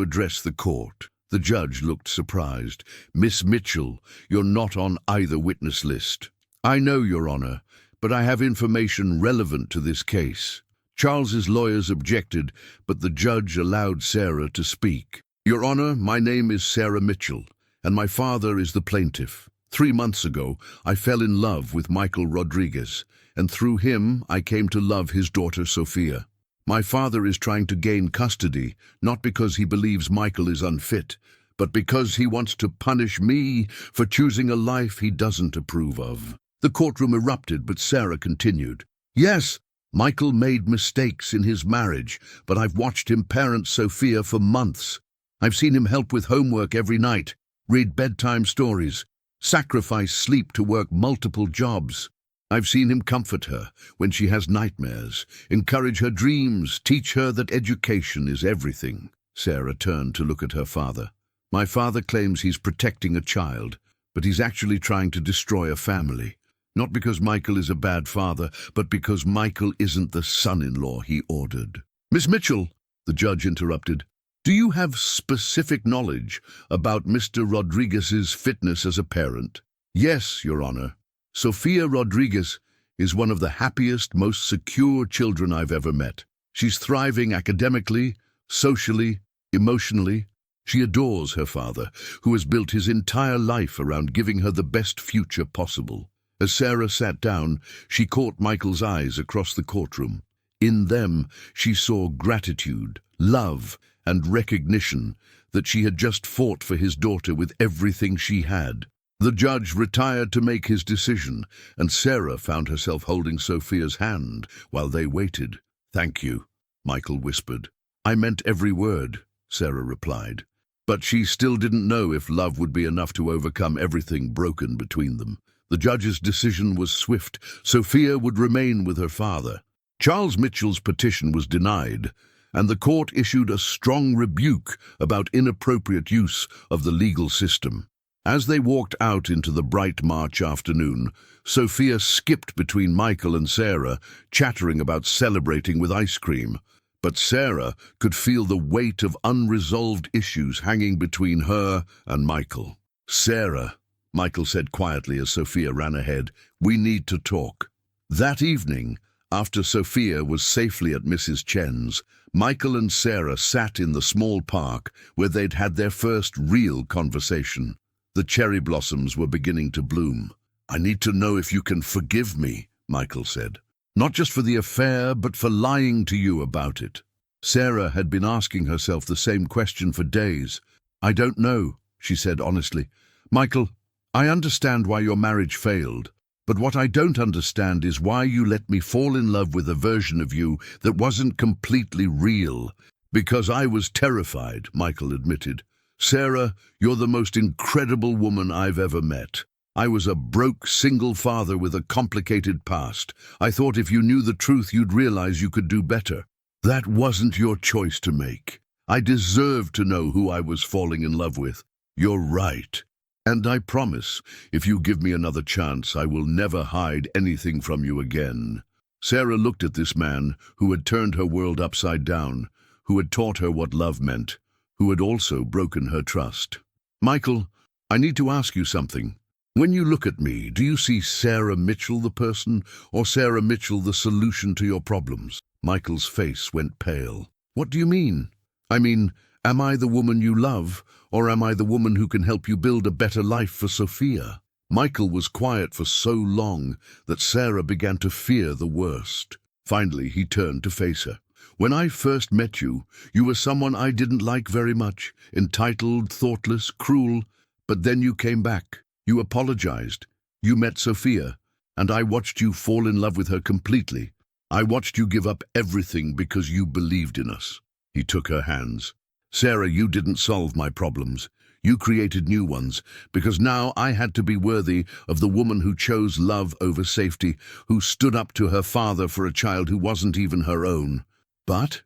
address the court." The judge looked surprised. "Miss Mitchell, you're not on either witness list." "I know, Your Honor, but I have information relevant to this case." Charles's lawyers objected, but the judge allowed Sarah to speak. "Your Honor, my name is Sarah Mitchell, and my father is the plaintiff. 3 months ago, I fell in love with Michael Rodriguez, and through him, I came to love his daughter Sophia. My father is trying to gain custody, not because he believes Michael is unfit, but because he wants to punish me for choosing a life he doesn't approve of." The courtroom erupted, but Sarah continued. "Yes, Michael made mistakes in his marriage, but I've watched him parent Sophia for months. I've seen him help with homework every night, read bedtime stories, sacrifice sleep to work multiple jobs. I've seen him comfort her when she has nightmares, encourage her dreams, teach her that education is everything." Sarah turned to look at her father. "My father claims he's protecting a child, but he's actually trying to destroy a family. Not because Michael is a bad father, but because Michael isn't the son-in-law he ordered." "Miss Mitchell," the judge interrupted, "do you have specific knowledge about Mr. Rodriguez's fitness as a parent?" "Yes, Your Honor. Sophia Rodriguez is one of the happiest, most secure children I've ever met. She's thriving academically, socially, emotionally. She adores her father, who has built his entire life around giving her the best future possible." As Sarah sat down, she caught Michael's eyes across the courtroom. In them, she saw gratitude, love, and recognition that she had just fought for his daughter with everything she had. The judge retired to make his decision, and Sarah found herself holding Sophia's hand while they waited. "Thank you," Michael whispered. "I meant every word," Sarah replied. But she still didn't know if love would be enough to overcome everything broken between them. The judge's decision was swift. Sophia would remain with her father. Charles Mitchell's petition was denied, and the court issued a strong rebuke about inappropriate use of the legal system. As they walked out into the bright March afternoon, Sophia skipped between Michael and Sarah, chattering about celebrating with ice cream. But Sarah could feel the weight of unresolved issues hanging between her and Michael. "Sarah," Michael said quietly as Sophia ran ahead, "we need to talk." That evening, after Sophia was safely at Mrs. Chen's, Michael and Sarah sat in the small park where they'd had their first real conversation. The cherry blossoms were beginning to bloom. "I need to know if you can forgive me," Michael said. "Not just for the affair, but for lying to you about it." Sarah had been asking herself the same question for days. "I don't know," she said honestly. "Michael, I understand why your marriage failed, but what I don't understand is why you let me fall in love with a version of you that wasn't completely real." "Because I was terrified," Michael admitted. "Sarah, you're the most incredible woman I've ever met. I was a broke single father with a complicated past. I thought if you knew the truth, you'd realize you could do better. That wasn't your choice to make. I deserved to know who I was falling in love with. You're right. And I promise, if you give me another chance, I will never hide anything from you again." Sarah looked at this man who had turned her world upside down, who had taught her what love meant, who had also broken her trust. "Michael, I need to ask you something. When you look at me, do you see Sarah Mitchell the person, or Sarah Mitchell the solution to your problems?" Michael's face went pale. "What do you mean?" "I mean, am I the woman you love, or am I the woman who can help you build a better life for Sophia?" Michael was quiet for so long that Sarah began to fear the worst. Finally, he turned to face her. "When I first met you, you were someone I didn't like very much, entitled, thoughtless, cruel. But then you came back. You apologized. You met Sophia, and I watched you fall in love with her completely. I watched you give up everything because you believed in us." He took her hands. "Sarah, you didn't solve my problems. You created new ones, because now I had to be worthy of the woman who chose love over safety, who stood up to her father for a child who wasn't even her own. But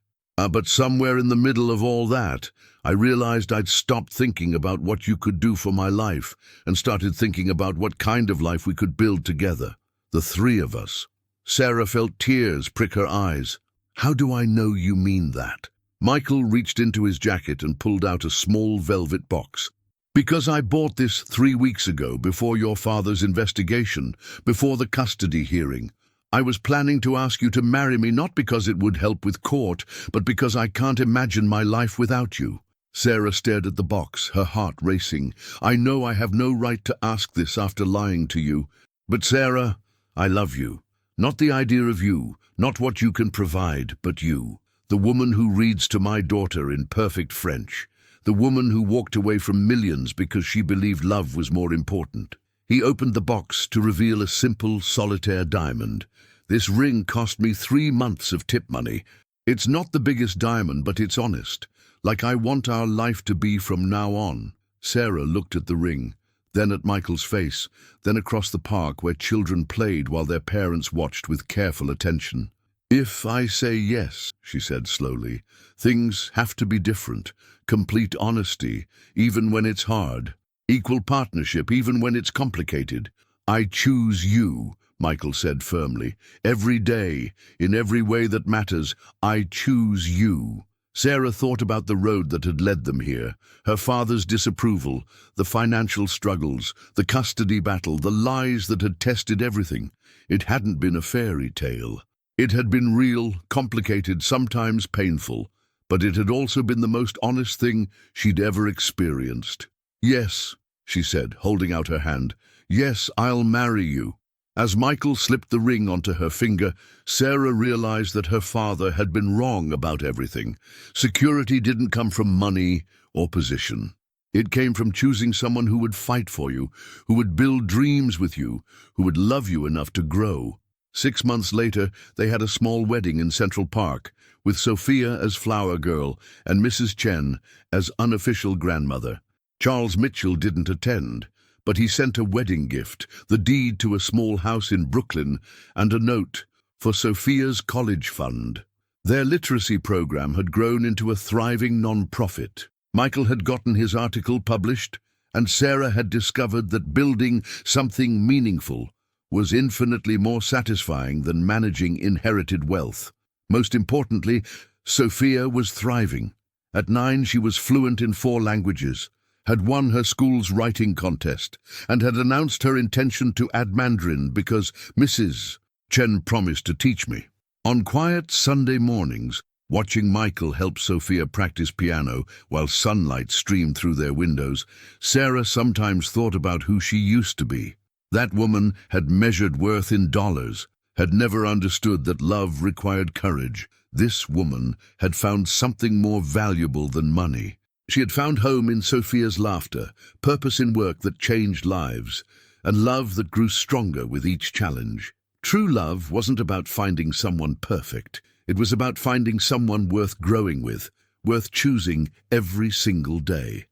somewhere in the middle of all that, I realized I'd stopped thinking about what you could do for my life and started thinking about what kind of life we could build together, the three of us." Sarah felt tears prick her eyes. "How do I know you mean that?" Michael reached into his jacket and pulled out a small velvet box. "Because I bought this 3 weeks ago, before your father's investigation, before the custody hearing. I was planning to ask you to marry me, not because it would help with court, but because I can't imagine my life without you." Sarah stared at the box, her heart racing. "I know I have no right to ask this after lying to you. But Sarah, I love you. Not the idea of you, not what you can provide, but you. The woman who reads to my daughter in perfect French. The woman who walked away from millions because she believed love was more important." He opened the box to reveal a simple, solitaire diamond. "This ring cost me 3 months of tip money. It's not the biggest diamond, but it's honest. Like I want our life to be from now on." Sarah looked at the ring, then at Michael's face, then across the park where children played while their parents watched with careful attention. "If I say yes," she said slowly, "things have to be different. Complete honesty, even when it's hard. Equal partnership, even when it's complicated." "I choose you," Michael said firmly. "Every day, in every way that matters, I choose you." Sarah thought about the road that had led them here, her father's disapproval, the financial struggles, the custody battle, the lies that had tested everything. It hadn't been a fairy tale. It had been real, complicated, sometimes painful, but it had also been the most honest thing she'd ever experienced. "Yes," she said, holding out her hand. "Yes, I'll marry you." As Michael slipped the ring onto her finger, Sarah realized that her father had been wrong about everything. Security didn't come from money or position. It came from choosing someone who would fight for you, who would build dreams with you, who would love you enough to grow. 6 months later, they had a small wedding in Central Park, with Sophia as flower girl and Mrs. Chen as unofficial grandmother. Charles Mitchell didn't attend, but he sent a wedding gift, the deed to a small house in Brooklyn, and a note for Sophia's college fund. Their literacy program had grown into a thriving non-profit. Michael had gotten his article published, and Sarah had discovered that building something meaningful was infinitely more satisfying than managing inherited wealth. Most importantly, Sophia was thriving. At 9, she was fluent in 4 languages, had won her school's writing contest, and had announced her intention to add Mandarin because Mrs. Chen promised to teach me. On quiet Sunday mornings, watching Michael help Sophia practice piano while sunlight streamed through their windows, Sarah sometimes thought about who she used to be. That woman had measured worth in dollars, had never understood that love required courage. This woman had found something more valuable than money. She had found home in Sophia's laughter, purpose in work that changed lives, and love that grew stronger with each challenge. True love wasn't about finding someone perfect. It was about finding someone worth growing with, worth choosing every single day.